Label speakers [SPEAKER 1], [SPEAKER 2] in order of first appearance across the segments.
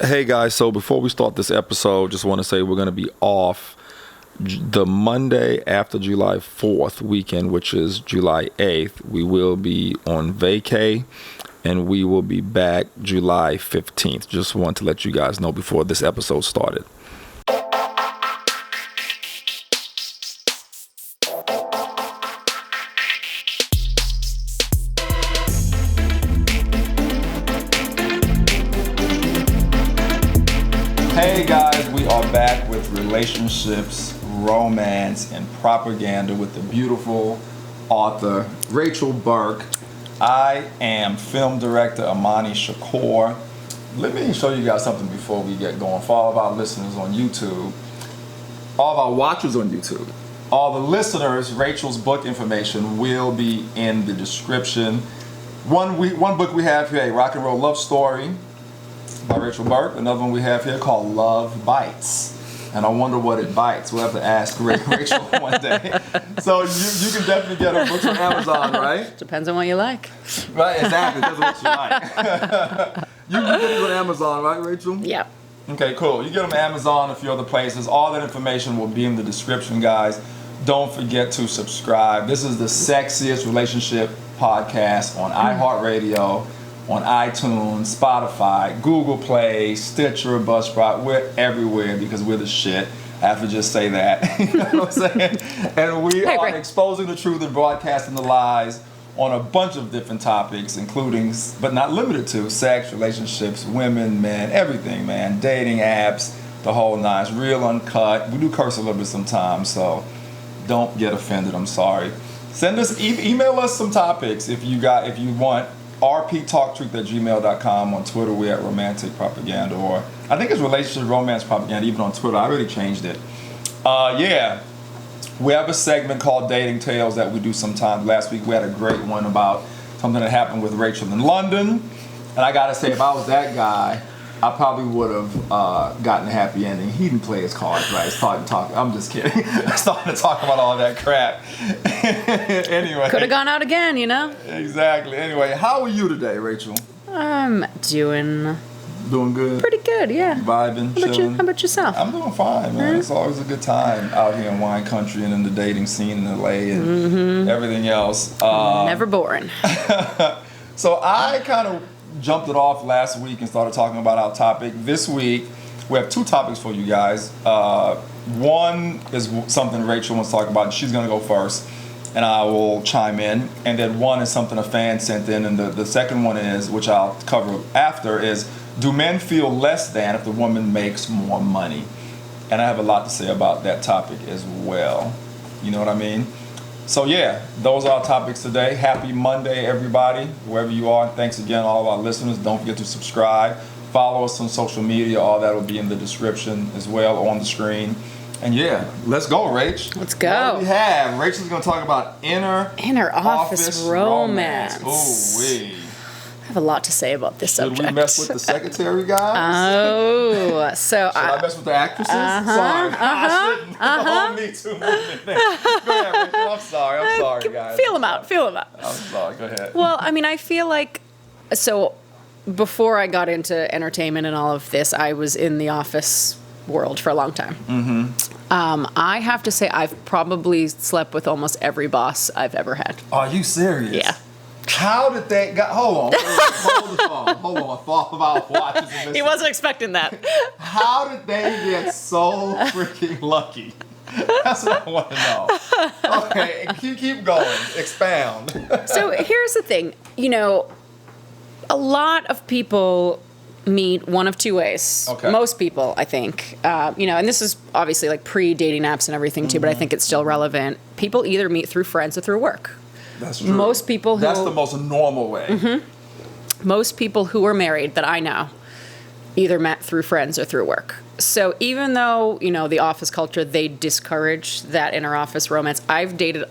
[SPEAKER 1] Hey guys, so before we start this episode, just want to say we're going to be off the Monday after July 4th weekend, which is July 8th. We will be on vacay and we will be back July 15th. Just want to let you guys know before this episode started. Hey guys, we are back with relationships, romance, and propaganda with the beautiful author Rachel Burke. I am film director Imani Shakur. Let me show you guys something before we get going. For all of our listeners on YouTube, all of our watchers on YouTube, all the listeners, Rachel's book information will be in the description. One book we have here, A Rock and Roll Love Story by Rachel Burke. Another one we have here called Love Bites. And I wonder what it bites. We'll have to ask Rachel one day. So you can definitely get her books on Amazon, right?
[SPEAKER 2] Depends on what you like.
[SPEAKER 1] Right, exactly. Depends on what you like. You can get these on Amazon, right, Rachel?
[SPEAKER 2] Yep.
[SPEAKER 1] Okay, cool. You get them on Amazon, a few other places. All that information will be in the description, guys. Don't forget to subscribe. This is the sexiest relationship podcast on iHeartRadio, on iTunes, Spotify, Google Play, Stitcher, Buzzsprout. We're everywhere because we're the shit. I have to just say that. You know what I'm saying? And we are exposing the truth and broadcasting the lies on a bunch of different topics, including, but not limited to, sex, relationships, women, men, everything, man. Dating apps, the whole nine. It's real uncut. We do curse a little bit sometimes, so don't get offended. I'm sorry. Send us, email us some topics if you want. rptalktruth@gmail.com. On Twitter we're at romantic propaganda, or I think it's relationship romance propaganda even on Twitter. I already changed it. We have a segment called Dating Tales that we do sometimes. Last week we had a great one about something that happened with Rachel in London, and I gotta say, if I was that guy, I probably would have gotten a happy ending. He didn't play his cards right. I'm just kidding. Starting to talk about all that crap. Anyway.
[SPEAKER 2] Could have gone out again, you know?
[SPEAKER 1] Exactly. Anyway, how are you today, Rachel?
[SPEAKER 2] I'm doing
[SPEAKER 1] good?
[SPEAKER 2] Pretty good, yeah.
[SPEAKER 1] Vibing, chilling?
[SPEAKER 2] How about yourself?
[SPEAKER 1] I'm doing fine, man. It's always a good time out here in wine country and in the dating scene in LA and everything else.
[SPEAKER 2] Never boring.
[SPEAKER 1] So I kind of jumped it off last week and started talking about our topic. This week, we have two topics for you guys. One is something Rachel wants to talk about. She's going to go first, and I will chime in. And then one is something a fan sent in. And the second one is, which I'll cover after, is do men feel less than if the woman makes more money? And I have a lot to say about that topic as well. You know what I mean? So yeah, those are our topics today. Happy Monday, everybody, wherever you are. And thanks again, all of our listeners. Don't forget to subscribe. Follow us on social media. All that will be in the description as well, on the screen. And yeah, let's go, Rach.
[SPEAKER 2] Let's go.
[SPEAKER 1] What do we have? Rachel's going to talk about inner
[SPEAKER 2] office romance.
[SPEAKER 1] Ooh-wee.
[SPEAKER 2] I have a lot to say about this subject.
[SPEAKER 1] Should we mess with the secretary guys?
[SPEAKER 2] Oh, so
[SPEAKER 1] Should I mess with the actresses? Sorry. I shouldn't. Oh, me too. Go ahead, Rachel. I'm sorry, guys.
[SPEAKER 2] Feel them out.
[SPEAKER 1] I'm sorry. Go ahead.
[SPEAKER 2] Well, I mean, I feel like, so before I got into entertainment and all of this, I was in the office world for a long time. I have to say I've probably slept with almost every boss I've ever had.
[SPEAKER 1] Are you serious?
[SPEAKER 2] Yeah.
[SPEAKER 1] How did they hold the phone. Hold on, for all of our watchers and listeners.
[SPEAKER 2] He wasn't expecting that.
[SPEAKER 1] How did they get so freaking lucky? That's what I want to know. Okay, keep going. Expound.
[SPEAKER 2] So here's the thing. You know, a lot of people meet one of two ways.
[SPEAKER 1] Okay.
[SPEAKER 2] Most people, I think. And this is obviously like pre-dating apps and everything too, but I think it's still relevant. People either meet through friends or through work.
[SPEAKER 1] That's true.
[SPEAKER 2] Most people who...
[SPEAKER 1] That's the most normal way.
[SPEAKER 2] Most people who are married that I know either met through friends or through work. So even though, the office culture, they discourage that inter-office romance, I've dated,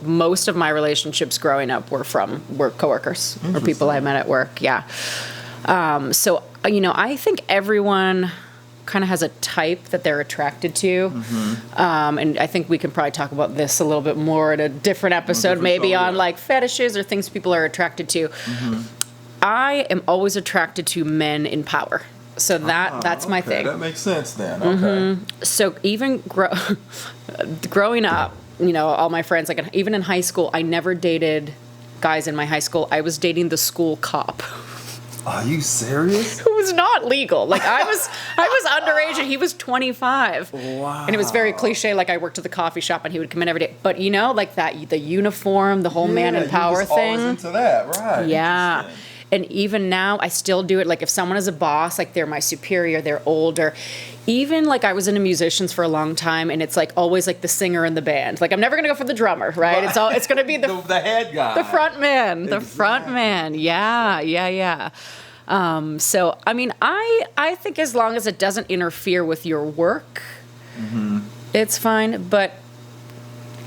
[SPEAKER 2] most of my relationships growing up were from work coworkers or people I met at work, yeah. I think everyone kind of has a type that they're attracted to. And I think we can probably talk about this a little bit more at a different episode, maybe on like fetishes or things people are attracted to. I am always attracted to men in power. So that's my thing.
[SPEAKER 1] That makes sense then. Okay.
[SPEAKER 2] So even growing up, you know, all my friends, like even in high school, I never dated guys in my high school. I was dating the school cop.
[SPEAKER 1] Are you serious?
[SPEAKER 2] Who was not legal. Like I was underage and he was 25.
[SPEAKER 1] Wow.
[SPEAKER 2] And it was very cliche, like I worked at the coffee shop and he would come in every day. But you know, like that, the uniform, the whole man in power thing.
[SPEAKER 1] Always into that, right?
[SPEAKER 2] Yeah. And even now I still do it. Like if someone is a boss, like they're my superior, they're older. Even like I was into musicians for a long time and it's like always like the singer in the band. Like I'm never gonna go for the drummer, right? It's gonna be the
[SPEAKER 1] head guy.
[SPEAKER 2] The front man. The
[SPEAKER 1] Exactly.
[SPEAKER 2] front man. Yeah. So I mean I think as long as it doesn't interfere with your work, it's fine. But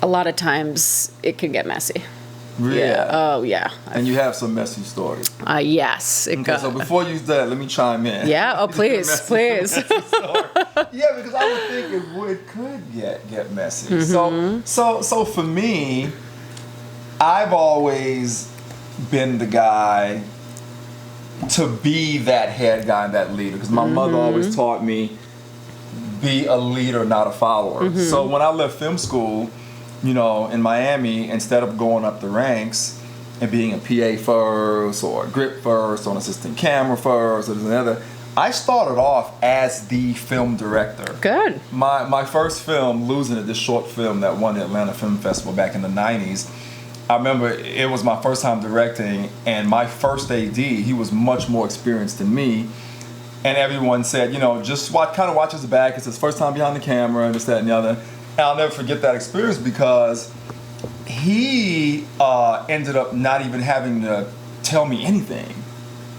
[SPEAKER 2] a lot of times it can get messy.
[SPEAKER 1] Really?
[SPEAKER 2] Yeah. Oh yeah.
[SPEAKER 1] And you have some messy stories.
[SPEAKER 2] Yes. It
[SPEAKER 1] Okay, so before you do that, let me chime in.
[SPEAKER 2] Yeah. Oh please.
[SPEAKER 1] Yeah, because I would think it could get messy. So for me, I've always been the guy to be that head guy and that leader, because my mother always taught me, be a leader, not a follower. So when I left film school, you know, in Miami, instead of going up the ranks and being a PA first or a grip first or an assistant camera first or another, I started off as the film director.
[SPEAKER 2] Good.
[SPEAKER 1] My first film, Losing It, this short film that won the Atlanta Film Festival back in the 90s, I remember it was my first time directing, and my first AD, he was much more experienced than me, and everyone said, you know, just watch his back, it's his first time behind the camera, and this, that, and the other. And I'll never forget that experience because he ended up not even having to tell me anything.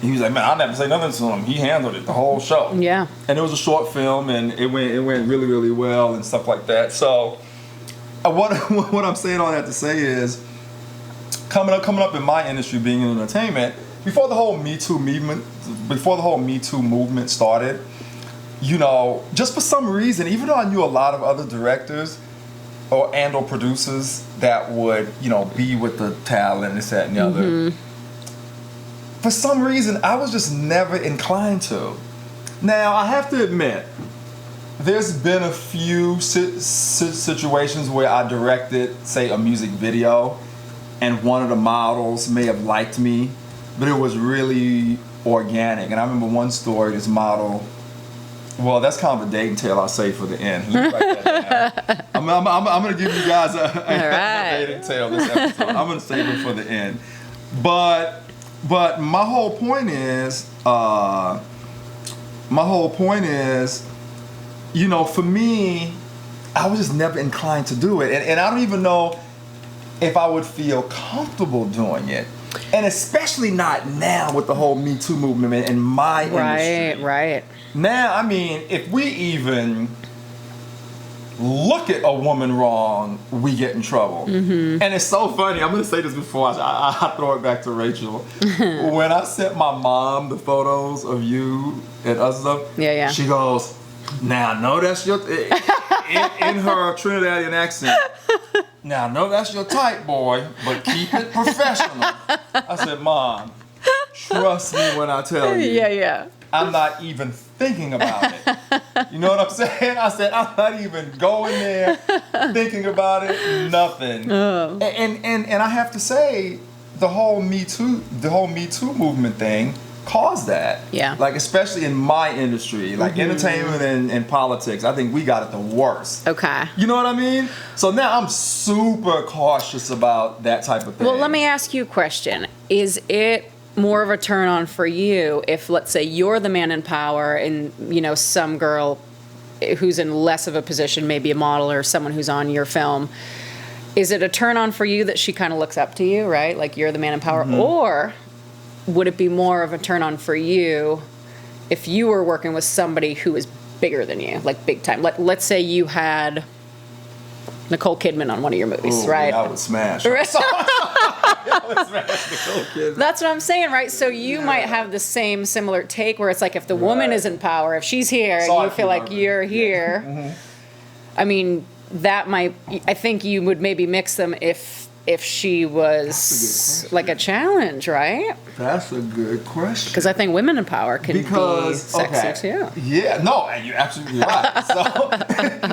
[SPEAKER 1] He was like, man, I'll never say nothing to him. He handled it the whole show. Yeah. And it was a short film, and it went really, really well and stuff like that. So what I'm saying all that to say is, coming up in my industry, being in entertainment, before the whole Me Too movement started, you know, just for some reason, even though I knew a lot of other directors or producers that would, you know, be with the talent, this, that, and the other, for some reason, I was just never inclined to. Now, I have to admit, there's been a few situations where I directed, say, a music video, and one of the models may have liked me, but it was really organic. And I remember one story, this model, well, that's kind of a dating tale I'll say for the end. Let me write that down. I'm going to give you guys a dating tale this episode. I'm going to save it for the end. But my whole point is, you know, for me, I was just never inclined to do it. And I don't even know if I would feel comfortable doing it. And especially not now with the whole Me Too movement in my industry. Right. Now, I mean, if we even look at a woman wrong, we get in trouble. And it's so funny. I'm going to say this before I throw it back to Rachel. When I sent my mom the photos of you and us stuff, she goes, now, I know that's your... in her Trinidadian accent, now, I know that's your type, boy, but keep it professional. I said, Mom, trust me when I tell you. I'm not even thinking about it. You know what I'm saying? I said, I'm not even going there thinking about it, nothing. And I have to say, the whole Me Too movement thing caused that. Yeah. Like, especially in my industry, like entertainment and politics, I think we got it the worst. Okay. You know what I mean? So now I'm super cautious about that type of thing.
[SPEAKER 2] Well, let me ask you a question. Is it more of a turn on for you if, let's say, you're the man in power and, you know, some girl who's in less of a position, maybe a model or someone who's on your film, is it a turn on for you that she kind of looks up to you, right? Like you're the man in power? Or would it be more of a turn on for you if you were working with somebody who is bigger than you, like big time? Let's say you had Nicole Kidman on one of your movies, right?
[SPEAKER 1] Yeah, I would smash. I would smash Nicole Kidman.
[SPEAKER 2] That's what I'm saying, right? So you might have the same similar take where it's like if the woman is in power, if she's here and you feel like you're here, I mean, that might, I think you would maybe mix them if if she was like a challenge, right?
[SPEAKER 1] That's a good question.
[SPEAKER 2] Because I think women in power can be sexy too.
[SPEAKER 1] Yeah, no, and you're absolutely right.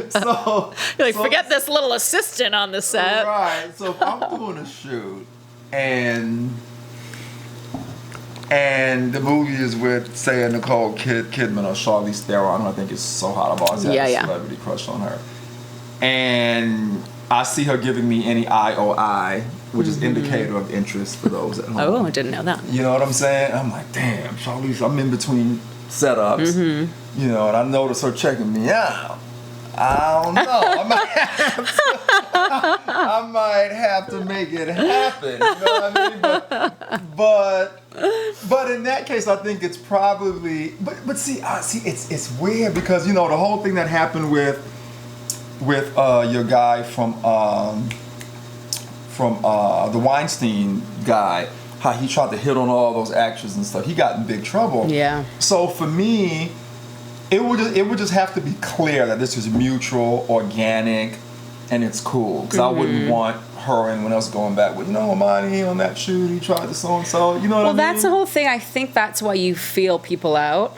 [SPEAKER 1] So
[SPEAKER 2] You're like, forget this little assistant on the set.
[SPEAKER 1] Right. So if I'm doing a shoot and the movie is with, say, a Nicole Kidman or Charlize Theron, who I think is so hot. I've always had a celebrity crush on her. And I see her giving me any IOI, which is indicator of interest for those at home.
[SPEAKER 2] Oh, I didn't know that.
[SPEAKER 1] You know what I'm saying? I'm like, damn, Charlize, I'm in between setups. You know, and I notice her checking me out. I don't know. I might have to make it happen. You know what I mean? But in that case, I think it's probably. But see, it's weird because you know the whole thing that happened with your guy from the Weinstein guy, how he tried to hit on all those actors and stuff. He got in big trouble.
[SPEAKER 2] Yeah.
[SPEAKER 1] So for me, it would just have to be clear that this is mutual, organic, and it's cool. Because I wouldn't want her and anyone else going back with, Imani on that shoot, he tried to so and so. You know what I mean?
[SPEAKER 2] Well, that's the whole thing. I think that's why you feel people out,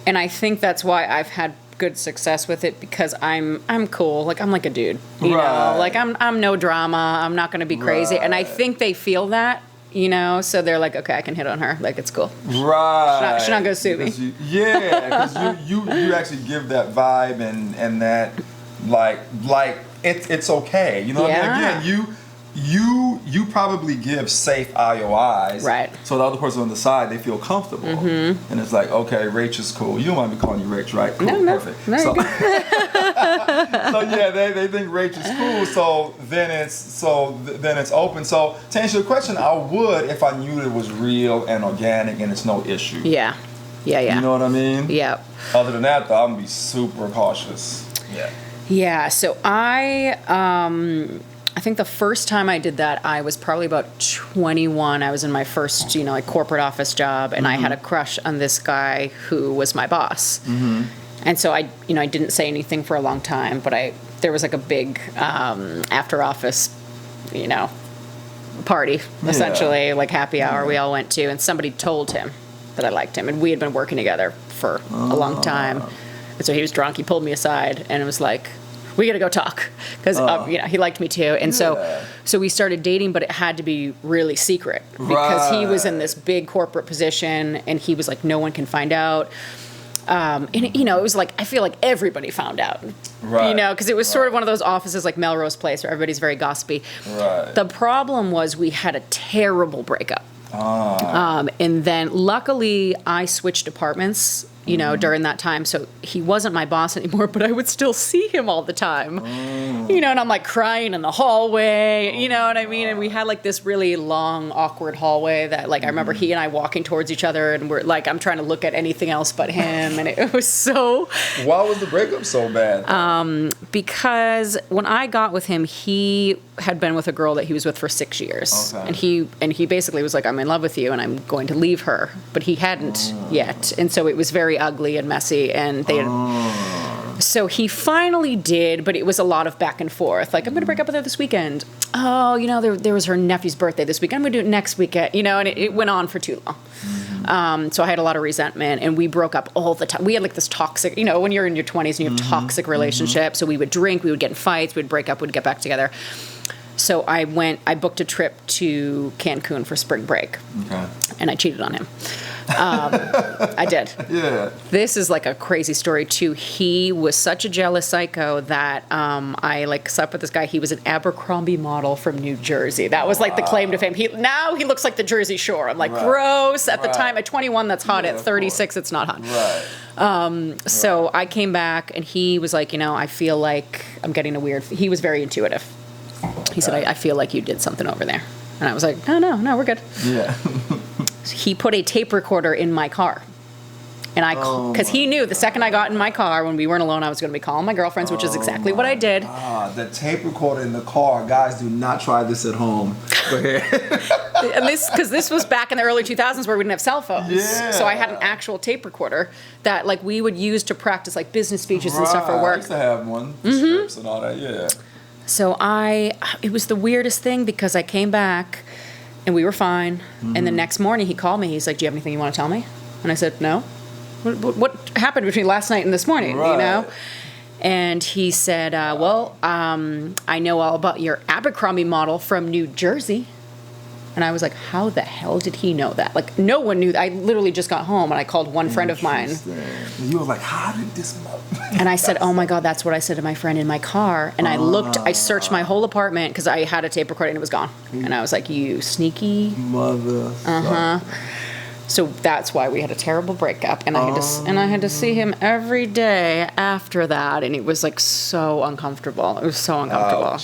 [SPEAKER 2] and I think that's why I've had good success with it because I'm cool. Like I'm like a dude. You know, like I'm no drama. I'm not going to be crazy, and I think they feel that. So they're like, okay, I can hit on her. Like, it's cool.
[SPEAKER 1] Right.
[SPEAKER 2] She's not going to sue me.
[SPEAKER 1] Because you actually give that vibe and that, like it's okay. You know what I mean? Again, you probably give safe IOIs.
[SPEAKER 2] Right.
[SPEAKER 1] So the other person on the side, they feel comfortable. And it's like, okay, Rach is cool. You don't mind me calling you Rach, right? Cool,
[SPEAKER 2] no.
[SPEAKER 1] perfect.
[SPEAKER 2] No,
[SPEAKER 1] So yeah, they think Rach is cool. So then it's open. So to answer your question, I would if I knew it was real and organic and it's no issue.
[SPEAKER 2] Yeah. You
[SPEAKER 1] know what I mean?
[SPEAKER 2] Yeah.
[SPEAKER 1] Other than that, though, I'm gonna be super cautious. Yeah.
[SPEAKER 2] Yeah. So I think the first time I did that, I was probably about 21. I was in my first, corporate office job, and I had a crush on this guy who was my boss. And so I didn't say anything for a long time, but there was like a big after office, party, essentially, like happy hour we all went to, and somebody told him that I liked him, and we had been working together for a long time. And so he was drunk. He pulled me aside, and it was like, we got to go talk because he liked me too, and so we started dating, but it had to be really secret because he was in this big corporate position, and he was like, no one can find out. And it was like I feel like everybody found out, because it was sort of one of those offices like Melrose Place where everybody's very gossipy. The problem was we had a terrible breakup, and then luckily I switched departments. During that time. So he wasn't my boss anymore, but I would still see him all the time. And I'm like crying in the hallway, you know what I mean? And we had like this really long, awkward hallway that like I remember he and I walking towards each other, and we're like, I'm trying to look at anything else but him. And it was so...
[SPEAKER 1] Why was the breakup so bad?
[SPEAKER 2] Because when I got with him, he had been with a girl that he was with for 6 years. Okay. And he basically was like, I'm in love with you and I'm going to leave her. But he hadn't yet. And so it was very ugly and messy, and so he finally did, but it was a lot of back and forth. Like, I'm going to break up with her this weekend. Oh, there was her nephew's birthday this weekend. I'm going to do it next weekend, and it went on for too long. So I had a lot of resentment, and we broke up all the time. We had like this toxic, when you're in your 20s and you have toxic relationships. So we would drink, we would get in fights, we'd break up, we'd get back together. So I booked a trip to Cancun for spring break. Okay. And I cheated on him. I did. Yeah. This is like a crazy story too. He was such a jealous psycho that I like slept with this guy. He was an Abercrombie model from New Jersey. That was like the claim to fame. Now he looks like the Jersey Shore. I'm like, gross. At the time, at 21, that's hot. At 36, it's not hot. So I came back, and he was like, I feel like I'm getting a weird... He was very intuitive. He said, I feel like you did something over there. And I was like, no, we're good. Yeah. He put a tape recorder in my car. And because he knew the second I got in my car, when we weren't alone, I was going to be calling my girlfriends, which is exactly what I did.
[SPEAKER 1] The tape recorder in the car. Guys, do not try this at home. Go ahead.
[SPEAKER 2] And this was back in the early 2000s where we didn't have cell phones. Yeah. So I had an actual tape recorder that like we would use to practice like business speeches and stuff for work.
[SPEAKER 1] I used to have one, scripts and all that, yeah.
[SPEAKER 2] So it was the weirdest thing because I came back and we were fine. And the next morning he called me. He's like, do you have anything you want to tell me? And I said, no. What happened between last night and this morning,
[SPEAKER 1] Right.
[SPEAKER 2] you know? And he said, I know all about your Abercrombie model from New Jersey. And I was like, how the hell did he know that? Like, no one knew. I literally just got home and I called one friend of mine.
[SPEAKER 1] You were like, how did this
[SPEAKER 2] And I said, oh my God, that's what I said to my friend in my car. And I searched my whole apartment because I had a tape recorder and it was gone. And I was like, you sneaky
[SPEAKER 1] mother.
[SPEAKER 2] So that's why we had a terrible breakup. And I had to see him every day after that. And it was like so uncomfortable. It was so uncomfortable.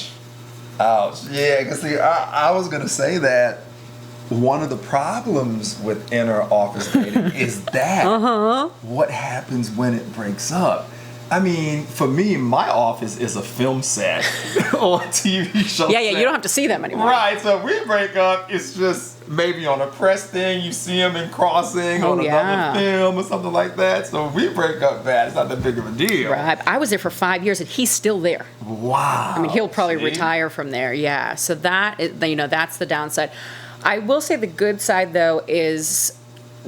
[SPEAKER 1] Ouch. Yeah, because I was going to say that one of the problems with inner office dating is that what happens when it breaks up. I mean, for me, my office is a film set or a TV show
[SPEAKER 2] Yeah,
[SPEAKER 1] set.
[SPEAKER 2] you don't have to see them anymore.
[SPEAKER 1] Right, so if we break up, it's just maybe on a press thing, you see them in Crossing on another film or something like that. So if we break up bad, it's not that big of a deal.
[SPEAKER 2] Right. I was there for 5 years and he's still there.
[SPEAKER 1] Wow.
[SPEAKER 2] I mean, he'll probably retire from there. Yeah. So that is, that's the downside. I will say the good side though is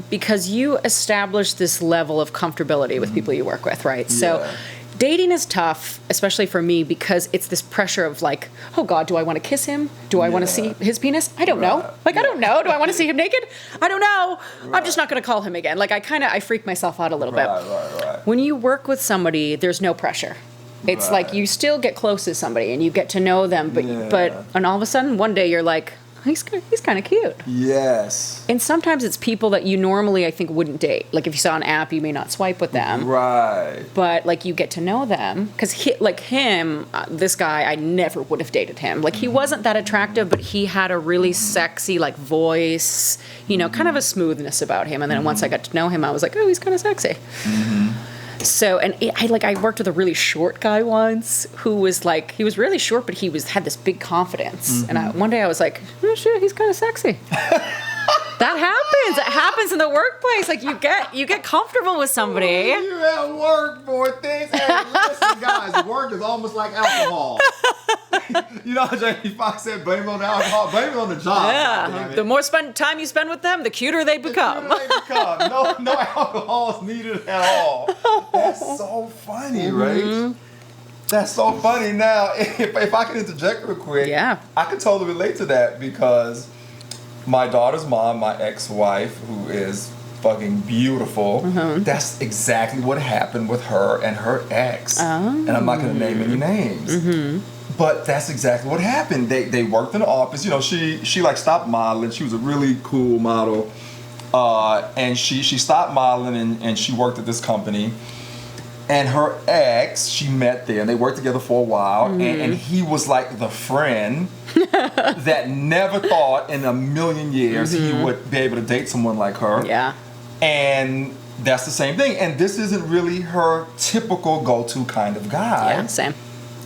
[SPEAKER 2] because you establish this level of comfortability with people you work with, right?
[SPEAKER 1] Yeah.
[SPEAKER 2] So dating is tough, especially for me, because it's this pressure of like, oh God, do I want to kiss him? Do I want to see his penis? I don't know. Like, I don't know. Do I want to see him naked? I don't know. I'm just not going to call him again. Like, I freak myself out a little bit.
[SPEAKER 1] Right.
[SPEAKER 2] When you work with somebody, there's no pressure. It's like you still get close to somebody and you get to know them, and all of a sudden one day you're like, he's kind of cute.
[SPEAKER 1] Yes.
[SPEAKER 2] And sometimes it's people that you normally, I think, wouldn't date. Like if you saw an app, you may not swipe with them.
[SPEAKER 1] Right.
[SPEAKER 2] But like you get to know them because this guy, I never would have dated him. Like he wasn't that attractive, but he had a really sexy like voice, kind of a smoothness about him. And then once I got to know him, I was like, oh, he's kind of sexy. So, and I worked with a really short guy once who was like, he was really short, but he had this big confidence. And one day I was like, oh shit, he's kind of sexy. That happens. It happens in the workplace. Like you get comfortable with somebody.
[SPEAKER 1] You at work, boy. Things. Hey, listen, guys. Work is almost like alcohol. You know, Jamie Foxx said, "Blame it on the alcohol. Blame it on the job."
[SPEAKER 2] Yeah. The more time you spend with them, the cuter they become.
[SPEAKER 1] No alcohol is needed at all. That's so funny, right? That's so funny. Now, if I can interject real quick, I can totally relate to that because my daughter's mom, my ex-wife, who is fucking beautiful, that's exactly what happened with her and her ex. And I'm not going to name any names. But that's exactly what happened. They worked in the office. You know, she like stopped modeling. She was a really cool model. And she stopped modeling and she worked at this company. And her ex, she met there, and they worked together for a while, and he was like the friend that never thought in a million years he would be able to date someone like her.
[SPEAKER 2] Yeah.
[SPEAKER 1] And that's the same thing. And this isn't really her typical go-to kind of guy.
[SPEAKER 2] Yeah, same.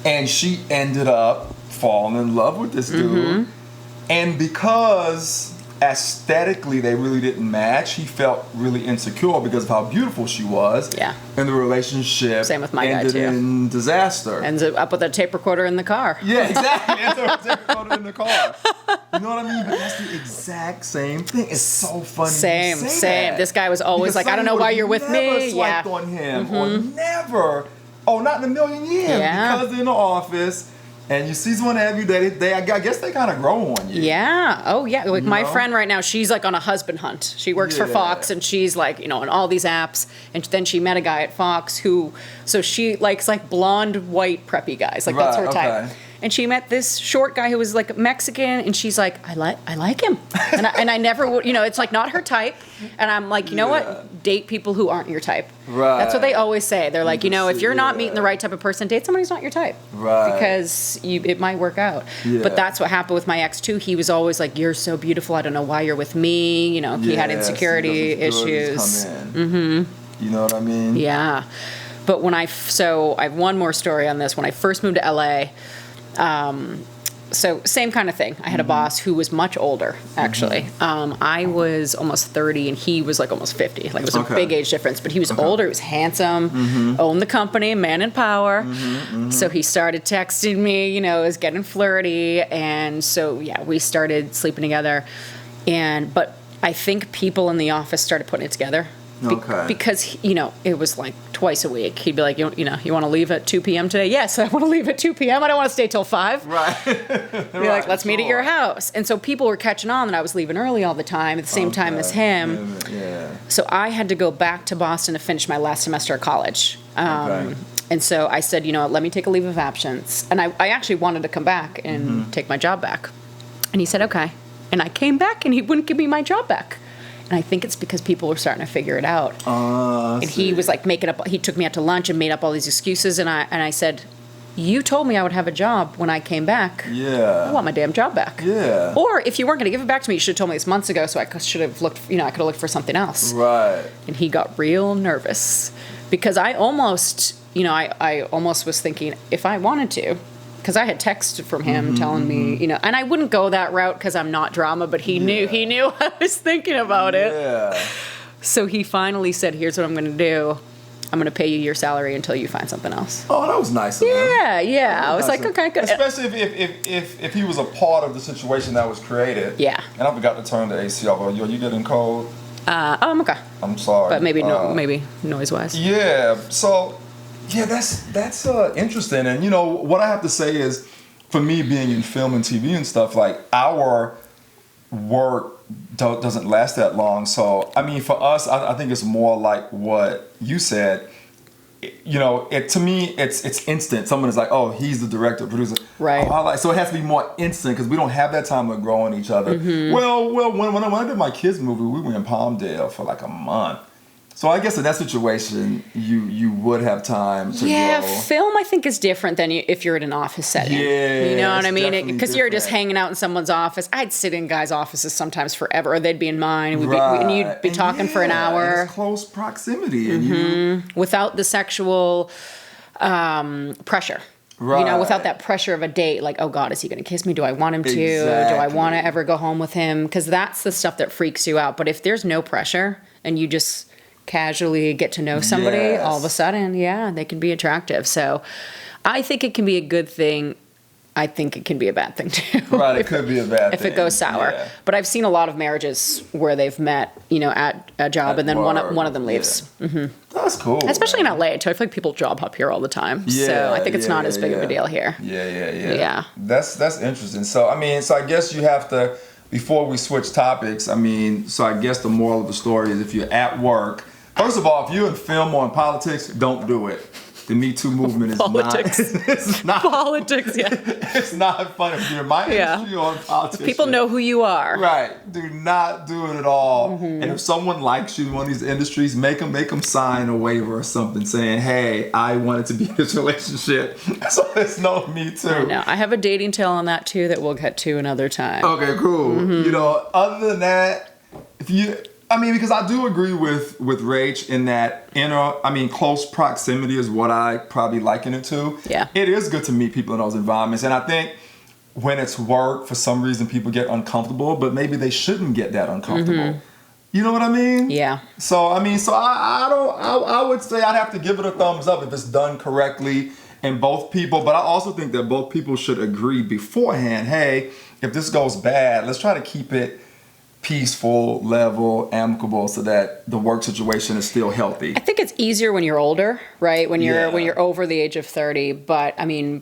[SPEAKER 1] And she ended up falling in love with this dude. And because aesthetically they really didn't match, he felt really insecure because of how beautiful she was.
[SPEAKER 2] Yeah.
[SPEAKER 1] And the relationship
[SPEAKER 2] Same with my guy,
[SPEAKER 1] ended
[SPEAKER 2] too.
[SPEAKER 1] in disaster.
[SPEAKER 2] Ends up with a tape recorder in the car.
[SPEAKER 1] Yeah, exactly. Ends up with a tape recorder in the car. You know what I mean? But that's the exact same thing. It's so funny.
[SPEAKER 2] Same.
[SPEAKER 1] That.
[SPEAKER 2] This guy was always
[SPEAKER 1] because
[SPEAKER 2] like, I don't know why you're with me.
[SPEAKER 1] Never swiped on him or never. Oh, not in a million years.
[SPEAKER 2] Yeah.
[SPEAKER 1] Because they're in the office. And you see someone every day, I guess they kind of grow on you.
[SPEAKER 2] Yeah. Oh, yeah. Like my
[SPEAKER 1] know?
[SPEAKER 2] friend right now, she's like on a husband hunt. She works for Fox, and she's like, on all these apps. And then she met a guy at Fox so she likes like blonde, white, preppy guys. Like that's her type. And she met this short guy who was like Mexican, and she's like, I like him. And I never would, it's like not her type. And I'm like, you know what? Date people who aren't your type.
[SPEAKER 1] Right.
[SPEAKER 2] That's what they always say. They're like, if you're not meeting the right type of person, date somebody who's not your type.
[SPEAKER 1] Right.
[SPEAKER 2] Because it might work out.
[SPEAKER 1] Yeah.
[SPEAKER 2] But that's what happened with my ex too. He was always like, you're so beautiful. I don't know why you're with me. He had insecurity issues.
[SPEAKER 1] You know what I mean?
[SPEAKER 2] Yeah. But I have one more story on this. When I first moved to LA, So same kind of thing. I had a boss who was much older, actually. I was almost 30 and he was like almost 50. Like it was a big age difference, but he was older, he was handsome, owned the company, man in power. So he started texting me, you know, was getting flirty. And so, yeah, we started sleeping together. But I think people in the office started putting it together. Because, you know, it was like twice a week. He'd be like, you want to leave at 2 p.m. today? Yes, I want to leave at 2 p.m. I don't want to stay till 5.
[SPEAKER 1] Right.
[SPEAKER 2] Be like, let's meet at your house. And so people were catching on that I was leaving early all the time at the same time as him.
[SPEAKER 1] Yeah.
[SPEAKER 2] So I had to go back to Boston to finish my last semester of college. And so I said, you know what, let me take a leave of absence. And I actually wanted to come back and take my job back. And he said, okay. And I came back and he wouldn't give me my job back. And I think it's because people were starting to figure it out. And he was like he took me out to lunch and made up all these excuses. And I said, you told me I would have a job when I came back.
[SPEAKER 1] Yeah.
[SPEAKER 2] I want my damn job back.
[SPEAKER 1] Yeah.
[SPEAKER 2] Or if you weren't going to give it back to me, you should have told me this months ago so I should have looked, I could have looked for something else.
[SPEAKER 1] Right.
[SPEAKER 2] And he got real nervous because I almost, I almost was thinking if I wanted to, because I had text from him telling me, and I wouldn't go that route because I'm not drama, but he knew I was thinking about it.
[SPEAKER 1] Yeah.
[SPEAKER 2] So he finally said, here's what I'm going to do. I'm going to pay you your salary until you find something else.
[SPEAKER 1] Oh, that was nice of him.
[SPEAKER 2] Yeah. I was like, okay, good.
[SPEAKER 1] Especially if he was a part of the situation that was created.
[SPEAKER 2] Yeah.
[SPEAKER 1] And I forgot to turn the AC off. Yo, you getting cold?
[SPEAKER 2] I'm okay.
[SPEAKER 1] I'm sorry.
[SPEAKER 2] But maybe noise-wise.
[SPEAKER 1] Yeah. So, yeah, that's interesting. And, what I have to say is, for me being in film and TV and stuff, like, our work doesn't last that long. So, I mean, for us, I think it's more like what you said. To me, it's instant. Someone is like, oh, he's the director, producer.
[SPEAKER 2] Right.
[SPEAKER 1] Oh, so it has to be more instant because we don't have that time to grow on each other. Well, when I did my kids movie, we were in Palmdale for like a month. So I guess in that situation, you would have time to grow.
[SPEAKER 2] Film I think is different than if you're in an office setting.
[SPEAKER 1] Yeah,
[SPEAKER 2] you know what I mean?
[SPEAKER 1] Because
[SPEAKER 2] you're just hanging out in someone's office. I'd sit in guys' offices sometimes forever, or they'd be in mine, and and you'd be talking for an hour.
[SPEAKER 1] And it's close proximity, and
[SPEAKER 2] without the sexual pressure.
[SPEAKER 1] Right.
[SPEAKER 2] Without that pressure of a date, like, oh God, is he going to kiss me? Do I want him to?
[SPEAKER 1] Exactly.
[SPEAKER 2] Do I want to ever go home with him? Because that's the stuff that freaks you out. But if there's no pressure and you just casually get to know somebody, all of a sudden, they can be attractive. So I think it can be a good thing. I think it can be a bad thing too.
[SPEAKER 1] Right, it could be a bad thing.
[SPEAKER 2] If it goes sour. Yeah. But I've seen a lot of marriages where they've met, at a job and then one of them leaves.
[SPEAKER 1] Yeah. That's cool.
[SPEAKER 2] Especially in LA too. I feel like people job hop here all the time.
[SPEAKER 1] Yeah,
[SPEAKER 2] so I think it's not as big of a deal here.
[SPEAKER 1] Yeah. That's interesting. So I guess you have to, before we switch topics, I guess the moral of the story is if you're at work, first of all, if you're in film or in politics, don't do it. The Me Too movement is not politics. It's not fun if you're in my industry or in politics.
[SPEAKER 2] People know who you are.
[SPEAKER 1] Right. Do not do it at all. And if someone likes you in one of these industries, make them sign a waiver or something saying, "Hey, I wanted to be in this relationship." So it's no Me Too.
[SPEAKER 2] I have a dating tale on that too that we'll get to another time.
[SPEAKER 1] Okay, cool. Other than that, because I do agree with Rach in that close proximity is what I probably liken it to.
[SPEAKER 2] Yeah.
[SPEAKER 1] It is good to meet people in those environments. And I think when it's work, for some reason people get uncomfortable, but maybe they shouldn't get that uncomfortable. You know what I mean?
[SPEAKER 2] Yeah.
[SPEAKER 1] So, I would say I'd have to give it a thumbs up if it's done correctly in both people. But I also think that both people should agree beforehand, hey, if this goes bad, let's try to keep it peaceful, level, amicable, so that the work situation is still healthy.
[SPEAKER 2] I think it's easier when you're older, right? When you're over the age of 30. But the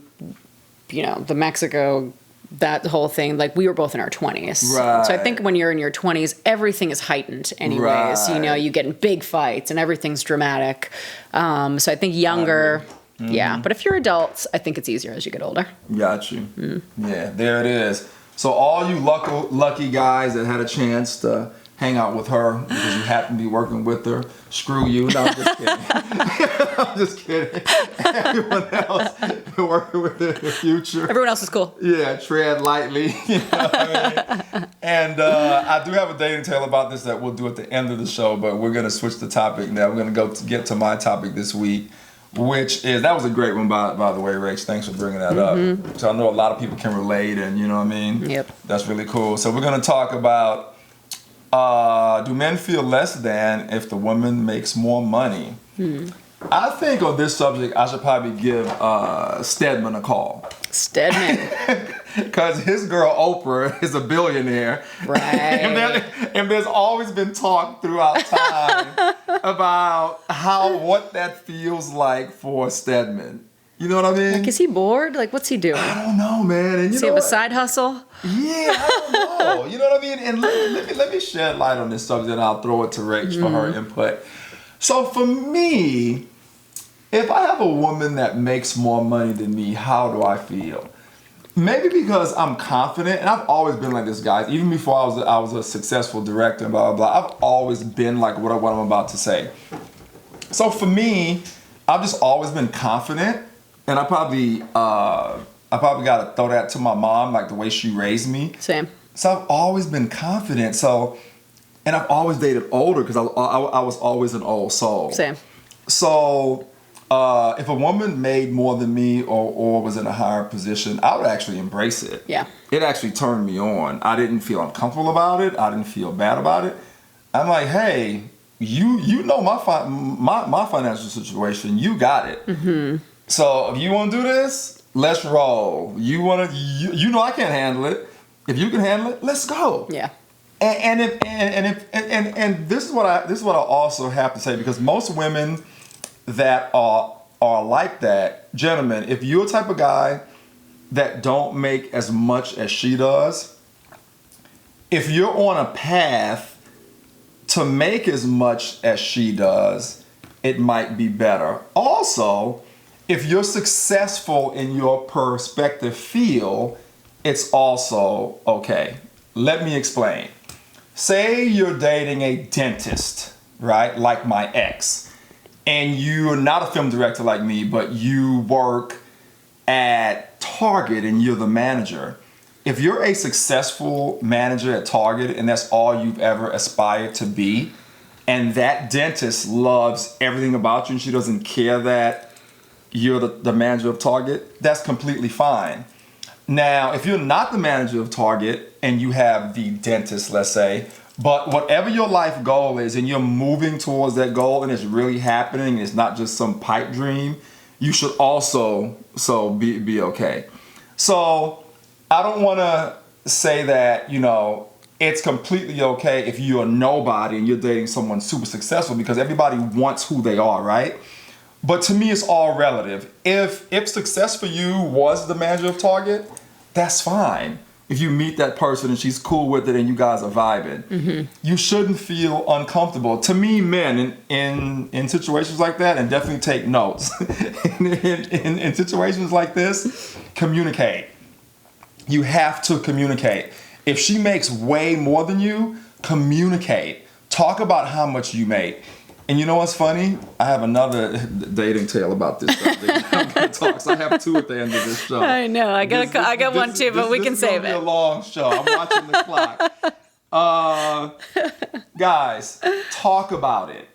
[SPEAKER 2] Mexico, that whole thing, like we were both in our 20s.
[SPEAKER 1] Right.
[SPEAKER 2] So I think when you're in your 20s, everything is heightened anyways.
[SPEAKER 1] Right.
[SPEAKER 2] You get in big fights and everything's dramatic. So I think younger, but if you're adults, I think it's easier as you get older.
[SPEAKER 1] Got you. Yeah, there it is. So all you lucky guys that had a chance to hang out with her because you happen to be working with her, screw you. No, I'm just kidding. I'm just kidding. Everyone else you're working with her in the future.
[SPEAKER 2] Everyone else is cool.
[SPEAKER 1] Yeah, tread lightly. You know what I mean? And I do have a dating tale about this that we'll do at the end of the show, but we're going to switch the topic now. We're going to get to my topic this week, which is, that was a great one, by the way, Rach. Thanks for bringing that up. So I know a lot of people can relate, and you know what I mean?
[SPEAKER 2] Yep.
[SPEAKER 1] That's really cool. So we're going to talk about, do men feel less than if the woman makes more money? I think on this subject, I should probably give Stedman a call.
[SPEAKER 2] Stedman.
[SPEAKER 1] Because his girl Oprah is a billionaire.
[SPEAKER 2] Right.
[SPEAKER 1] and there's always been talk throughout time about what that feels like for Stedman. You know what I mean?
[SPEAKER 2] Like, is he bored? Like, what's he doing?
[SPEAKER 1] I don't know, man. And
[SPEAKER 2] Does he have a side hustle?
[SPEAKER 1] Yeah, I don't know. You know what I mean? And let me shed light on this subject, and I'll throw it to Rach for her input. So for me, if I have a woman that makes more money than me, how do I feel? Maybe because I'm confident, and I've always been like this, guys. Even before I was a successful director and blah, blah, blah, I've always been like what I'm about to say. So for me, I've just always been confident, and I probably got to throw that to my mom, like the way she raised me.
[SPEAKER 2] Same.
[SPEAKER 1] So I've always been confident. So, and I've always dated older because I was always an old soul.
[SPEAKER 2] Same.
[SPEAKER 1] So if a woman made more than me or was in a higher position, I would actually embrace it.
[SPEAKER 2] Yeah.
[SPEAKER 1] It actually turned me on. I didn't feel uncomfortable about it. I didn't feel bad about it. I'm like, hey, you know my financial situation. You got it. Mm-hmm. So if you want to do this, let's roll. You know I can't handle it. If you can handle it, let's go.
[SPEAKER 2] Yeah.
[SPEAKER 1] And this is what I also have to say, because most women that are like that, gentlemen, if you're a type of guy that don't make as much as she does, if you're on a path to make as much as she does, it might be better. Also, if you're successful in your perspective field, it's also okay. Let me explain. Say you're dating a dentist, right? Like my ex. And you're not a film director like me, but you work at Target and you're the manager. If you're a successful manager at Target and that's all you've ever aspired to be, and that dentist loves everything about you and she doesn't care that you're the manager of Target, that's completely fine. Now, if you're not the manager of Target and you have the dentist, let's say, but whatever your life goal is and you're moving towards that goal and it's really happening, it's not just some pipe dream, you should also be okay. So I don't want to say that, it's completely okay if you're nobody and you're dating someone super successful, because everybody wants who they are, right? But to me, it's all relative. If success for you was the manager of Target, that's fine. If you meet that person and she's cool with it and you guys are vibing, you shouldn't feel uncomfortable. To me, men in situations like that, and definitely take notes, in situations like this, communicate. You have to communicate. If she makes way more than you, communicate. Talk about how much you make. And you know what's funny? I have another dating tale about this subject. I'm gonna talk, so I have two at the end of this show.
[SPEAKER 2] I know. I got one too, but we can save it.
[SPEAKER 1] This is gonna be a long show. I'm watching the clock. Guys, talk about it.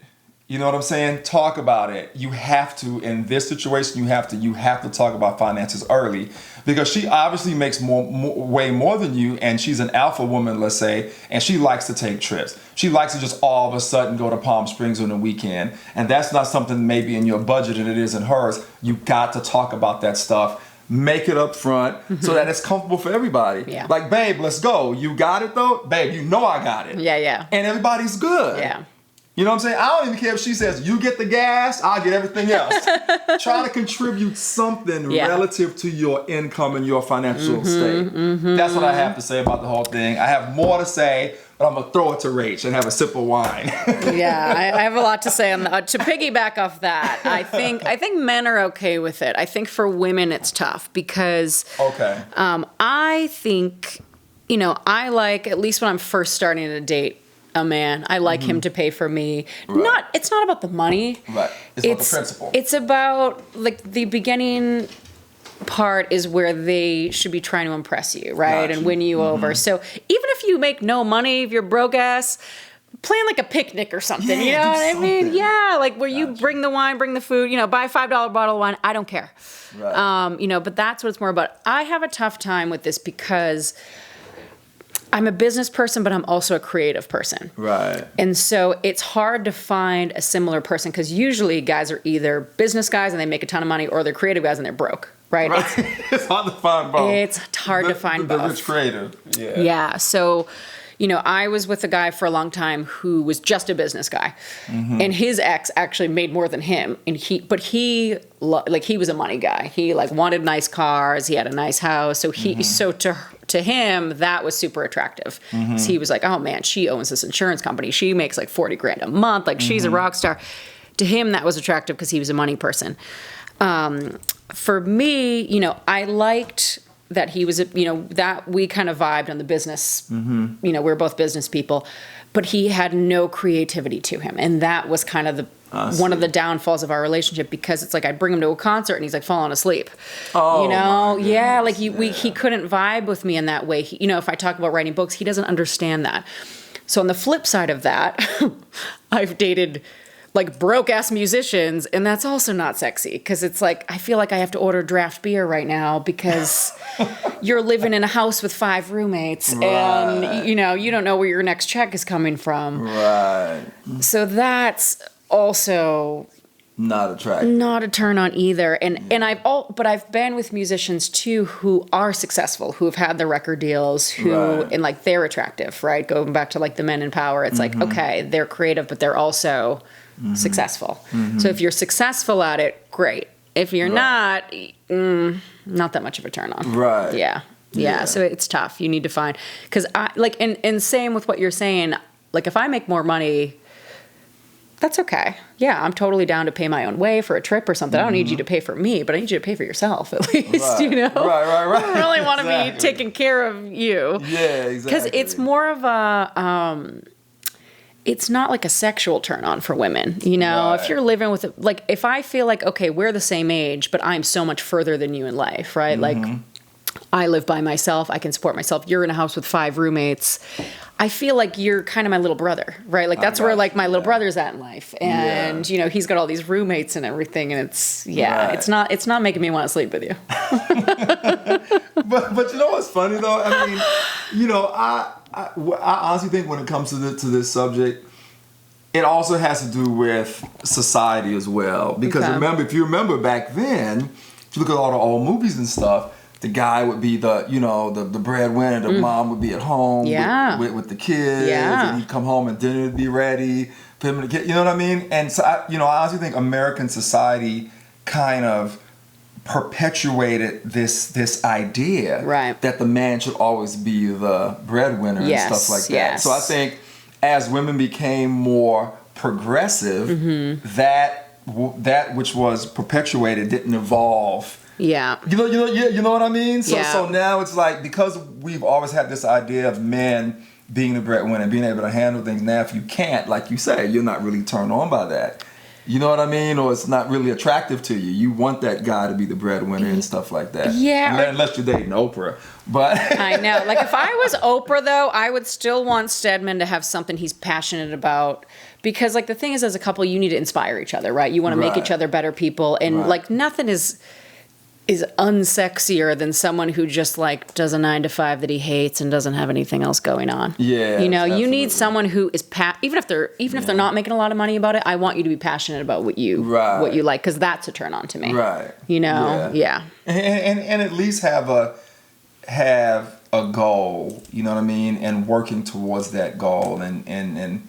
[SPEAKER 1] You know what I'm saying? Talk about it. You have to, in this situation, you have to talk about finances early, because she obviously makes way more than you, and she's an alpha woman, let's say, and she likes to take trips. She likes to just all of a sudden go to Palm Springs on the weekend, and that's not something maybe in your budget and it is in hers. You got to talk about that stuff. Make it up front so that it's comfortable for everybody.
[SPEAKER 2] Yeah.
[SPEAKER 1] Like, babe, let's go. You got it though? Babe, you know I got it.
[SPEAKER 2] Yeah.
[SPEAKER 1] And everybody's good.
[SPEAKER 2] Yeah.
[SPEAKER 1] You know what I'm saying? I don't even care if she says, you get the gas, I'll get everything else. Try to contribute something relative to your income and your financial state. That's what I have to say about the whole thing. I have more to say, but I'm going to throw it to Rach and have a sip of wine.
[SPEAKER 2] Yeah, I have a lot to say on to piggyback off that. I think men are okay with it. I think for women it's tough because I think, I like, at least when I'm first starting to date a man, I like him to pay for me. Right. It's not about the money.
[SPEAKER 1] Right. It's about the principle.
[SPEAKER 2] It's about, like, the beginning part is where they should be trying to impress you, right? And win you over. So even if you make no money, if you're broke ass, plan like a picnic or something.
[SPEAKER 1] Yeah,
[SPEAKER 2] you know
[SPEAKER 1] do
[SPEAKER 2] what I mean?
[SPEAKER 1] something.
[SPEAKER 2] Yeah, like where you bring the wine, bring the food, buy a $5 bottle of wine. I don't care.
[SPEAKER 1] Right.
[SPEAKER 2] But that's what it's more about. I have a tough time with this because I'm a business person, but I'm also a creative person.
[SPEAKER 1] Right.
[SPEAKER 2] And so it's hard to find a similar person because usually guys are either business guys and they make a ton of money, or they're creative guys and they're broke, right?
[SPEAKER 1] It's hard to find both.
[SPEAKER 2] It's hard to find both.
[SPEAKER 1] The rich creative. Yeah.
[SPEAKER 2] Yeah. So, I was with a guy for a long time who was just a business guy, and his ex actually made more than him. And he was a money guy. He wanted nice cars. He had a nice house. So to him, that was super attractive. So he was like, oh man, she owns this insurance company. She makes like $40,000 a month. Like she's a rock star. To him, that was attractive because he was a money person. For me, I liked that he was, that we kind of vibed on the business. We're both business people, but he had no creativity to him. And that was kind of one of the downfalls of our relationship, because it's like I'd bring him to a concert and he's like falling asleep.
[SPEAKER 1] Oh, my
[SPEAKER 2] yeah, like
[SPEAKER 1] goodness,
[SPEAKER 2] he couldn't vibe with me in that way. If I talk about writing books, he doesn't understand that. So on the flip side of that, I've dated like broke ass musicians, and that's also not sexy, because it's like I feel like I have to order draft beer right now because you're living in a house with 5 roommates, and you don't know where your next check is coming from.
[SPEAKER 1] Right.
[SPEAKER 2] So that's also
[SPEAKER 1] not attractive.
[SPEAKER 2] Not a turn on either. And I've been with musicians too who are successful, who have had the record deals, and like they're attractive, right? Going back to like the men in power, it's like, okay, they're creative, but they're also successful. So if you're successful at it, great. If you're not that much of a turn on.
[SPEAKER 1] Right.
[SPEAKER 2] Yeah. So it's tough. You need to find, because and same with what you're saying, like if I make more money, that's okay. Yeah, I'm totally down to pay my own way for a trip or something. I don't need you to pay for me, but I need you to pay for yourself at least,
[SPEAKER 1] Right.
[SPEAKER 2] Right.
[SPEAKER 1] Right.
[SPEAKER 2] I really want to be taking care of you.
[SPEAKER 1] Yeah, exactly.
[SPEAKER 2] Because it's more of a, it's not like a sexual turn on for women.
[SPEAKER 1] Right.
[SPEAKER 2] If you're living with, like, if I feel like, okay, we're the same age, but I'm so much further than you in life, right? Like, I live by myself. I can support myself. You're in a house with 5 roommates. I feel like you're kind of my little brother, right? Like that's where like my little brother's at in life, and he's got all these roommates and everything, and it's it's not making me want to sleep with you.
[SPEAKER 1] but you know what's funny though? I mean, I honestly think when it comes to this subject, it also has to do with society as well. Because if you remember back then, if you look at all the old movies and stuff, the guy would be the breadwinner, the mom would be at home with the kids, and he'd come home and dinner would be ready for him to get, you know what I mean? And so I honestly think American society kind of perpetuated this idea that the man should always be the breadwinner and stuff like that.
[SPEAKER 2] Yes.
[SPEAKER 1] So I think as women became more progressive, that which was perpetuated didn't evolve.
[SPEAKER 2] Yeah.
[SPEAKER 1] You know what I mean? So now it's like, because we've always had this idea of men being the breadwinner and being able to handle things. Now, if you can't, like you say, you're not really turned on by that. You know what I mean? Or it's not really attractive to you. You want that guy to be the breadwinner and stuff like that.
[SPEAKER 2] Yeah.
[SPEAKER 1] Unless you're dating Oprah. But
[SPEAKER 2] I know. Like if I was Oprah though, I would still want Stedman to have something he's passionate about. Because like the thing is, as a couple, you need to inspire each other, right? You want to make each other better people. And like nothing is unsexier than someone who just like does a 9-to-5 that he hates and doesn't have anything else going on.
[SPEAKER 1] Yeah,
[SPEAKER 2] you need someone who is even if they're not making a lot of money about it. I want you to be passionate about what you like, because that's a turn on to me.
[SPEAKER 1] Right.
[SPEAKER 2] Yeah.
[SPEAKER 1] And at least have a goal. You know what I mean? And working towards that goal and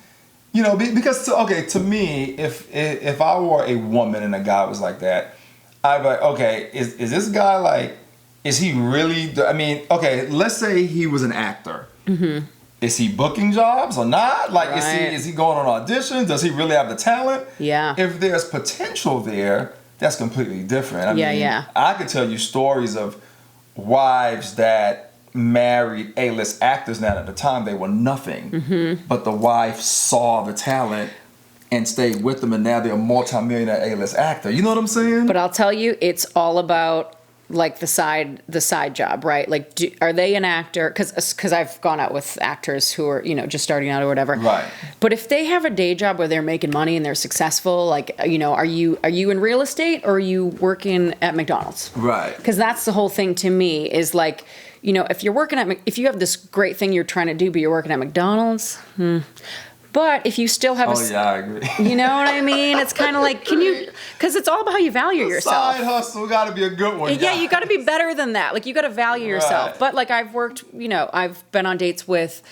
[SPEAKER 1] because to me, if I were a woman and a guy was like that, I'd be like, okay, is this guy like, is he really, let's say he was an actor. Is he booking jobs or not? Like, is he going on auditions? Does he really have the talent?
[SPEAKER 2] Yeah.
[SPEAKER 1] If there's potential there, that's completely different. I could tell you stories of wives that married A-list actors. Now, at the time, they were nothing. But the wife saw the talent and stayed with them, and now they're a multi-millionaire A-list actor. You know what I'm saying?
[SPEAKER 2] But I'll tell you, it's all about like the side job, right? Like, are they an actor? Because I've gone out with actors who are, just starting out or whatever.
[SPEAKER 1] Right.
[SPEAKER 2] But if they have a day job where they're making money and they're successful, like, are you in real estate or are you working at McDonald's?
[SPEAKER 1] Right.
[SPEAKER 2] Because that's the whole thing to me is like, if you're working if you have this great thing you're trying to do, but you're working at McDonald's, But if you still have
[SPEAKER 1] I agree.
[SPEAKER 2] You know what I mean? It's kind of like, because it's all about how you value yourself.
[SPEAKER 1] Side hustle got to be a good one.
[SPEAKER 2] Yeah, you got to be better than that. Like, you got to value yourself.
[SPEAKER 1] Right.
[SPEAKER 2] But like, I've worked, I've been on dates with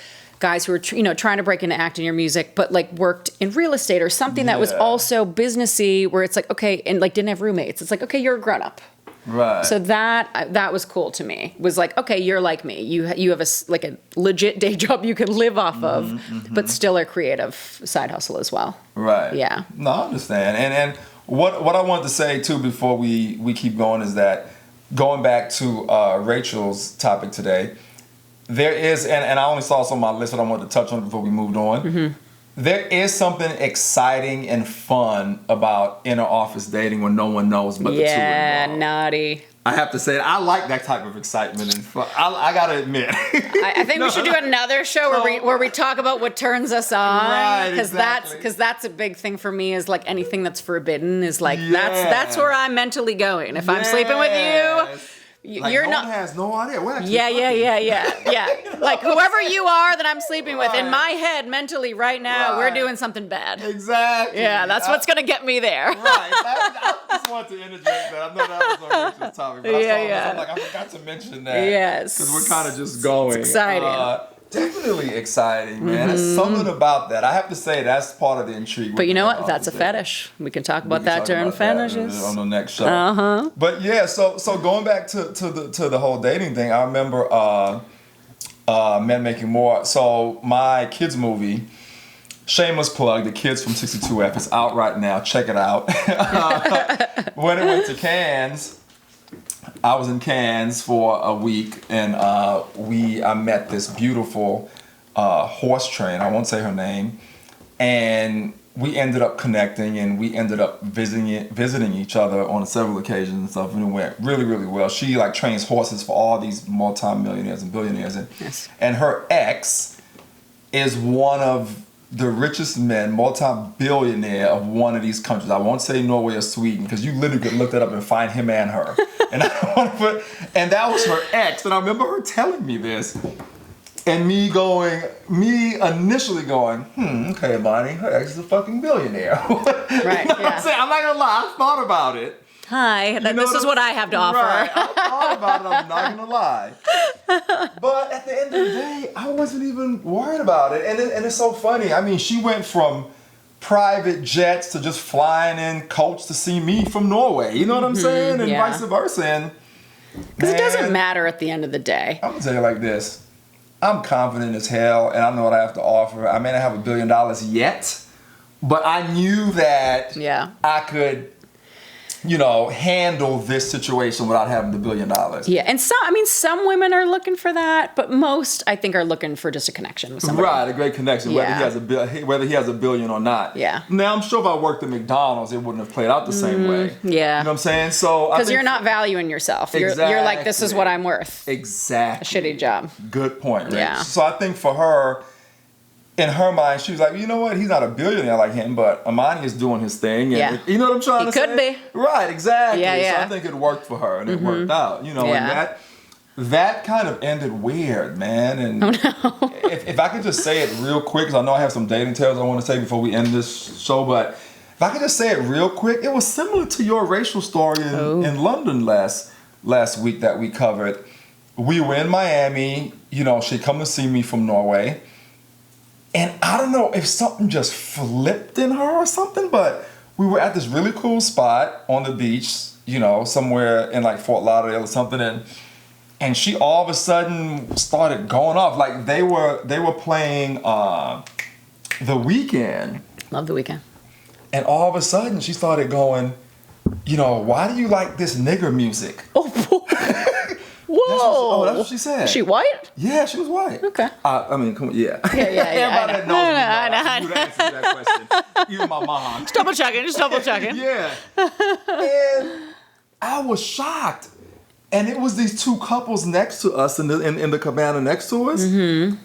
[SPEAKER 2] guys who are, trying to break into acting or music, but like worked in real estate or something that was also businessy, where it's like, okay, and like didn't have roommates. It's like, okay, you're a grown up.
[SPEAKER 1] Right.
[SPEAKER 2] So that was cool to me. Was like, okay, you're like me. You have a legit day job you can live off of, but still a creative side hustle as well.
[SPEAKER 1] Right.
[SPEAKER 2] Yeah.
[SPEAKER 1] No, I understand. And what I wanted to say too before we keep going is that going back to Rachel's topic today, there is, and I only saw some on my list that I wanted to touch on before we moved on. There is something exciting and fun about inner office dating when no one knows but the two involved.
[SPEAKER 2] Yeah, naughty.
[SPEAKER 1] I have to say, I like that type of excitement and fun. I gotta admit.
[SPEAKER 2] I think we should do another show where we talk about what turns us on.
[SPEAKER 1] Right,
[SPEAKER 2] because that's a big thing for me. Is like anything that's forbidden is like that's where I'm mentally going. If I'm sleeping with you.
[SPEAKER 1] Like
[SPEAKER 2] You're
[SPEAKER 1] no
[SPEAKER 2] not.
[SPEAKER 1] one has no idea. We're actually
[SPEAKER 2] Yeah. Like whoever you are that I'm sleeping with, in my head, mentally, right now, we're doing something bad.
[SPEAKER 1] Exactly.
[SPEAKER 2] Yeah, that's what's gonna get me there.
[SPEAKER 1] Right. I just wanted to interject that. I know that was on Rachel's topic, but I'm like, I forgot to mention that.
[SPEAKER 2] Yes.
[SPEAKER 1] Because we're kind of just going.
[SPEAKER 2] It's exciting.
[SPEAKER 1] Definitely exciting, man. There's something about that. I have to say that's part of the intrigue.
[SPEAKER 2] But you know what? That's a fetish. We can talk about that during fetishes
[SPEAKER 1] on the next show. But yeah, so going back to the whole dating thing, I remember Men Making More. So my kids movie, shameless plug, The Kids from 62F, is out right now. Check it out. When it went to Cannes, I was in Cannes for a week, and I met this beautiful horse trainer. I won't say her name, and we ended up connecting, and we ended up visiting each other on several occasions and stuff, and it went really, really well. She like trains horses for all these multi-millionaires and billionaires, and her ex is one of the richest men, multi-billionaire of one of these countries. I won't say Norway or Sweden, because you literally could look that up and find him and her. And that was her ex. And I remember her telling me this, and me initially going, okay, Imani, her ex is a fucking billionaire.
[SPEAKER 2] Right.
[SPEAKER 1] You know what I'm saying? I'm not gonna lie, I thought about it.
[SPEAKER 2] Hi, this is what I have to offer.
[SPEAKER 1] Right. I thought about it, I'm not gonna lie. But at the end of the day, I wasn't even worried about it. And it's so funny. I mean, she went from private jets to just flying in coach to see me from Norway. You know what I'm saying? And vice versa.
[SPEAKER 2] Because it doesn't matter at the end of the day.
[SPEAKER 1] I'm gonna tell you like this. I'm confident as hell, and I know what I have to offer. I may not have $1 billion yet, but I knew that I could, handle this situation without having the $1 billion.
[SPEAKER 2] Yeah, and some women are looking for that, but most, I think, are looking for just a connection with somebody.
[SPEAKER 1] Right, a great connection, whether he has $1 billion or not.
[SPEAKER 2] Yeah.
[SPEAKER 1] Now, I'm sure if I worked at McDonald's, it wouldn't have played out the same way.
[SPEAKER 2] Yeah.
[SPEAKER 1] You know what I'm saying? So
[SPEAKER 2] because you're not valuing yourself. You're like, this is what I'm worth.
[SPEAKER 1] Exactly.
[SPEAKER 2] A shitty job.
[SPEAKER 1] Good point, Rich.
[SPEAKER 2] Yeah.
[SPEAKER 1] So I think for her, in her mind, she was like, you know what? He's not a billionaire like him, but Imani is doing his thing. And you know what I'm trying to say?
[SPEAKER 2] He could be.
[SPEAKER 1] Right, exactly.
[SPEAKER 2] Yeah.
[SPEAKER 1] So I think it worked for her, and it worked out. And that kind of ended weird, man. And if I could just say it real quick, because I know I have some dating tales I want to say before we end this show, but if I could just say it real quick, it was similar to your racial story in London last week that we covered. We were in Miami. She'd come to see me from Norway. And I don't know if something just flipped in her or something, but we were at this really cool spot on the beach, somewhere in like Fort Lauderdale or something, and she all of a sudden started going off. Like they were playing The Weeknd.
[SPEAKER 2] Love The Weeknd.
[SPEAKER 1] And all of a sudden she started going, why do you like this nigger music?
[SPEAKER 2] Oh, whoa!
[SPEAKER 1] That's what she said.
[SPEAKER 2] Is she white?
[SPEAKER 1] Yeah, she was white.
[SPEAKER 2] Okay.
[SPEAKER 1] I mean, come on, yeah.
[SPEAKER 2] Yeah.
[SPEAKER 1] Everybody knows me.
[SPEAKER 2] I
[SPEAKER 1] You answer to that question. Even my mom.
[SPEAKER 2] Just double checking.
[SPEAKER 1] Yeah. And I was shocked. And it was these two couples next to us in the cabana next to us. Mm-hmm.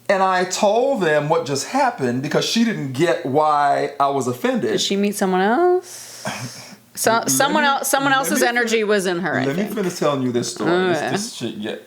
[SPEAKER 1] And I told them what just happened because she didn't get why I was offended.
[SPEAKER 2] Did she meet someone else? Someone else's energy was in her.
[SPEAKER 1] Let me finish telling you this story. Okay. This shit, yeah.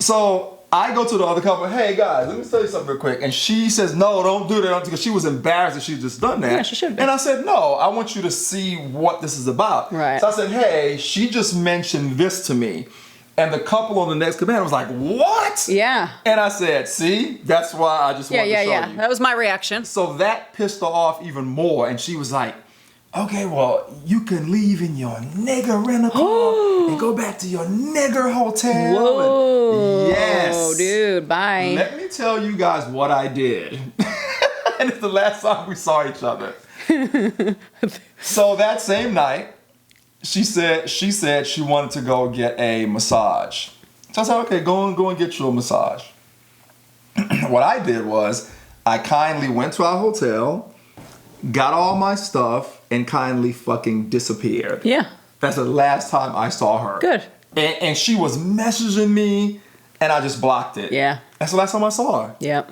[SPEAKER 1] So I go to the other couple. Hey guys, let me tell you something real quick. And she says, "No, don't do that," because she was embarrassed that she'd just done that.
[SPEAKER 2] Yeah, she should be.
[SPEAKER 1] And I said, "No, I want you to see what this is about."
[SPEAKER 2] Right.
[SPEAKER 1] So I said, "Hey, she just mentioned this to me." And the couple on the next cabana was like, "What?"
[SPEAKER 2] Yeah.
[SPEAKER 1] And I said, "See, that's why I just wanted to show you."
[SPEAKER 2] That was my reaction.
[SPEAKER 1] So that pissed her off even more. And she was like, "Okay, well, you can leave in your nigger rental and go back to your nigger hotel."
[SPEAKER 2] Whoa.
[SPEAKER 1] Yes.
[SPEAKER 2] Dude, bye.
[SPEAKER 1] Let me tell you guys what I did. And it's the last time we saw each other. So that same night, she said she wanted to go get a massage. So I said, "Okay, go and get you a massage." What I did was I kindly went to our hotel, got all my stuff, and kindly fucking disappeared.
[SPEAKER 2] Yeah.
[SPEAKER 1] That's the last time I saw her.
[SPEAKER 2] Good.
[SPEAKER 1] And she was messaging me, and I just blocked it.
[SPEAKER 2] Yeah.
[SPEAKER 1] That's the last time I saw her.
[SPEAKER 2] Yep.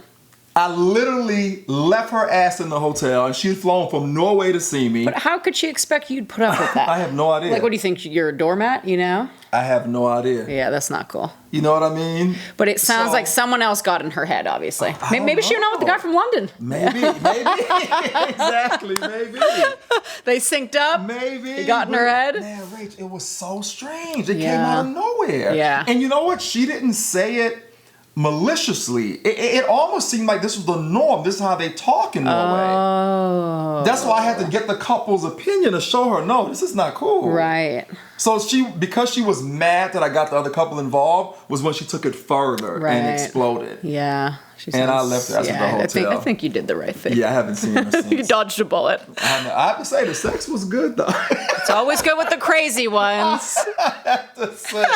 [SPEAKER 1] I literally left her ass in the hotel, and she had flown from Norway to see me.
[SPEAKER 2] But how could she expect you'd put up with that?
[SPEAKER 1] I have no idea.
[SPEAKER 2] Like, what do you think? You're a doormat, you know?
[SPEAKER 1] I have no idea.
[SPEAKER 2] Yeah, that's not cool.
[SPEAKER 1] You know what I mean?
[SPEAKER 2] But it sounds like someone else got in her head, obviously. Maybe she went out with the guy from London.
[SPEAKER 1] Maybe. Exactly, maybe.
[SPEAKER 2] They synced up.
[SPEAKER 1] Maybe.
[SPEAKER 2] It got in her head.
[SPEAKER 1] Man, Rach, it was so strange. It came out of nowhere.
[SPEAKER 2] Yeah.
[SPEAKER 1] And you know what? She didn't say it maliciously. It almost seemed like this was the norm. This is how they talk in Norway.
[SPEAKER 2] Oh.
[SPEAKER 1] That's why I had to get the couple's opinion to show her, no, this is not cool.
[SPEAKER 2] Right.
[SPEAKER 1] So because she was mad that I got the other couple involved, was when she took it further and exploded.
[SPEAKER 2] Yeah.
[SPEAKER 1] And I left her at the hotel.
[SPEAKER 2] I think you did the right thing.
[SPEAKER 1] Yeah, I haven't seen her since.
[SPEAKER 2] You dodged a bullet.
[SPEAKER 1] I have to say, the sex was good though.
[SPEAKER 2] It's always good with the crazy ones.
[SPEAKER 1] I have to say.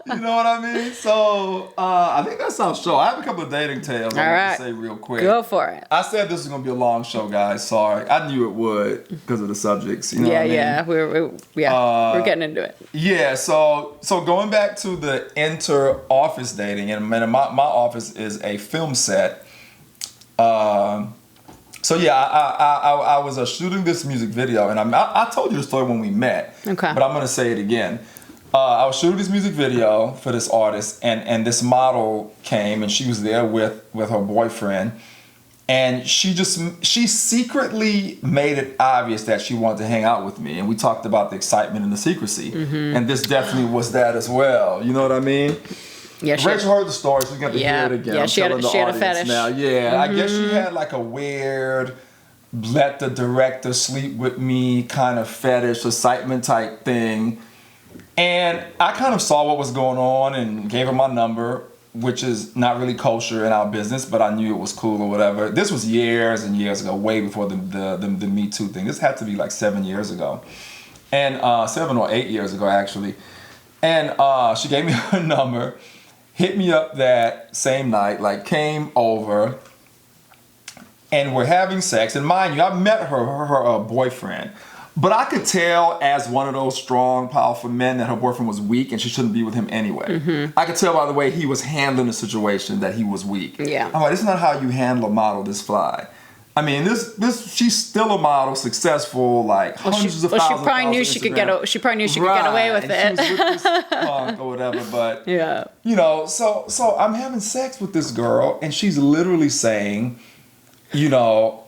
[SPEAKER 1] You know what I mean? So, I think that's our show. I have a couple of dating tales I want to say real quick.
[SPEAKER 2] Go for it.
[SPEAKER 1] I said this was going to be a long show, guys. Sorry. I knew it would because of the subjects. You know what I mean?
[SPEAKER 2] We're getting into it.
[SPEAKER 1] Yeah, so going back to the inter-office dating, and my office is a film set. So yeah, I was shooting this music video, and I told you the story when we met.
[SPEAKER 2] Okay.
[SPEAKER 1] But I'm gonna say it again. I was shooting this music video for this artist, and this model came, and she was there with her boyfriend, and she secretly made it obvious that she wanted to hang out with me, and we talked about the excitement and the secrecy, and this definitely was that as well. You know what I mean?
[SPEAKER 2] Yeah,
[SPEAKER 1] Rachel heard the story, so we got to hear it again.
[SPEAKER 2] Yeah, she had a fetish.
[SPEAKER 1] Now. Yeah, I guess she had like a weird let the director sleep with me kind of fetish, excitement type thing. And I kind of saw what was going on and gave her my number, which is not really kosher in our business, but I knew it was cool or whatever. This was years and years ago, way before the Me Too thing. This had to be like 7 years ago. And 7 or 8 years ago, actually. And she gave me her number. Hit me up that same night, like came over, and we're having sex. And mind you, I met her boyfriend, but I could tell as one of those strong, powerful men that her boyfriend was weak and she shouldn't be with him anyway. Mm-hmm. I could tell by the way he was handling the situation that he was weak.
[SPEAKER 2] Yeah.
[SPEAKER 1] I'm like, this is not how you handle a model this fly. I mean, this she's still a model, successful, like hundreds of thousands.
[SPEAKER 2] She probably knew she could get away with it.
[SPEAKER 1] She was with this punk or whatever, but
[SPEAKER 2] yeah,
[SPEAKER 1] you know. So I'm having sex with this girl, and she's literally saying, you know,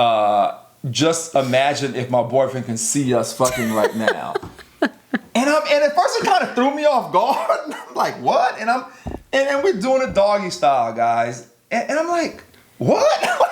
[SPEAKER 1] just imagine if my boyfriend can see us fucking right now. And at first it kind of threw me off guard. I'm like, what? And we're doing it doggy style, guys. And I'm like, what?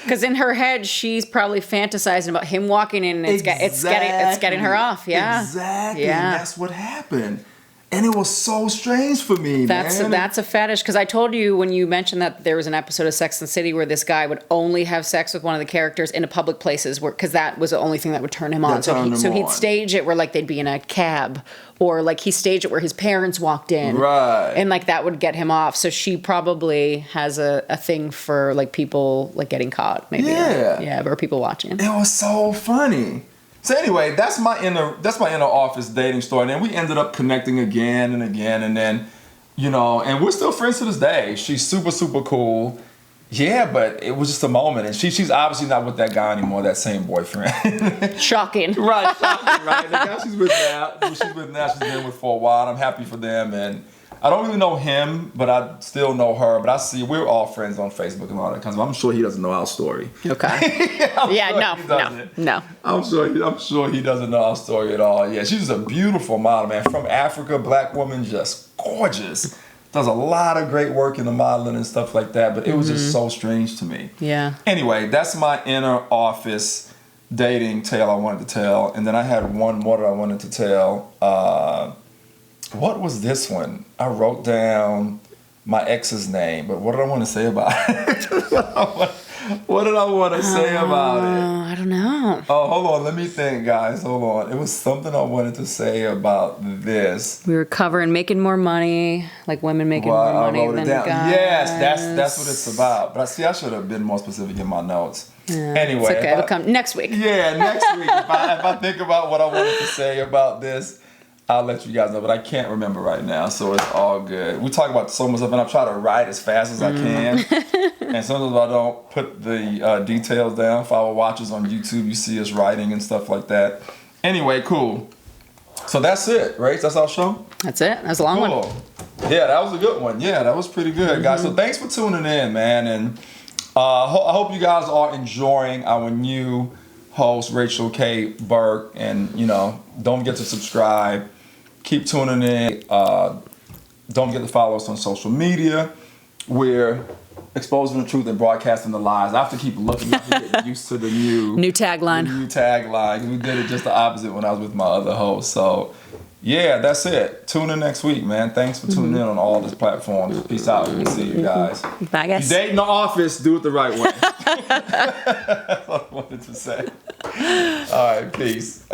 [SPEAKER 2] Because in her head, she's probably fantasizing about him walking in, and it's getting her off. Yeah,
[SPEAKER 1] exactly.
[SPEAKER 2] Yeah,
[SPEAKER 1] and that's what happened. And it was so strange for me, man.
[SPEAKER 2] That's a fetish. Because I told you when you mentioned that there was an episode of Sex and the City where this guy would only have sex with one of the characters in a public places, because that was the only thing that would turn him on. So he'd stage it where like they'd be in a cab, or like he staged it where his parents walked in,
[SPEAKER 1] right? And
[SPEAKER 2] like that would get him off. So she probably has a thing for like people like getting caught, maybe.
[SPEAKER 1] Yeah,
[SPEAKER 2] or people watching.
[SPEAKER 1] It was so funny. So anyway, that's my inner office dating story. And then we ended up connecting again and again, and then, you know, and we're still friends to this day. She's super, super cool. Yeah, but it was just a moment, and she's obviously not with that guy anymore, that same boyfriend.
[SPEAKER 2] Shocking.
[SPEAKER 1] Right, shocking, right? The guy she's with now, she's been with for a while. I'm happy for them, and I don't really know him, but I still know her. But I see we're all friends on Facebook and all that kind of stuff. I'm sure he doesn't know our story.
[SPEAKER 2] Okay. No.
[SPEAKER 1] I'm sure he doesn't know our story at all. Yeah, she's a beautiful model, man. From Africa, black woman, just gorgeous. Does a lot of great work in the modeling and stuff like that, but it was just so strange to me.
[SPEAKER 2] Yeah.
[SPEAKER 1] Anyway, that's my inner office dating tale I wanted to tell. And then I had one more that I wanted to tell. What was this one? I wrote down my ex's name, but what did I want to say about it? What did I want to say about it?
[SPEAKER 2] I don't know.
[SPEAKER 1] Oh, hold on. Let me think, guys. Hold on. It was something I wanted to say about this.
[SPEAKER 2] We were covering making more money, like women making more money than guys.
[SPEAKER 1] Yes, that's what it's about. But I should have been more specific in my notes.
[SPEAKER 2] Yeah,
[SPEAKER 1] anyway,
[SPEAKER 2] it's okay. It'll come next week.
[SPEAKER 1] Yeah, next week. If I think about what I wanted to say about this, I'll let you guys know, but I can't remember right now, so it's all good. We talk about so much stuff, and I try to write as fast as I can. And sometimes I don't put the details down. For our watchers on YouTube, you see us writing and stuff like that. Anyway, cool. So that's it, right? That's our show?
[SPEAKER 2] That's it. That's a long one.
[SPEAKER 1] Yeah, that was a good one. Yeah, that was pretty good, guys. So thanks for tuning in, man. And I hope you guys are enjoying our new host, Rachel K. Burke. And, you know, don't forget to subscribe. Keep tuning in. Don't forget to follow us on social media. We're exposing the truth and broadcasting the lies. I have to keep looking. I have to get used to the new
[SPEAKER 2] tagline.
[SPEAKER 1] The new tagline. We did it just the opposite when I was with my other host. So, yeah, that's it. Tune in next week, man. Thanks for tuning in on all these platforms. Peace out. We'll see you guys.
[SPEAKER 2] Bye, guys.
[SPEAKER 1] You date in the office, do it the right way. That's all I wanted to say. All right, peace.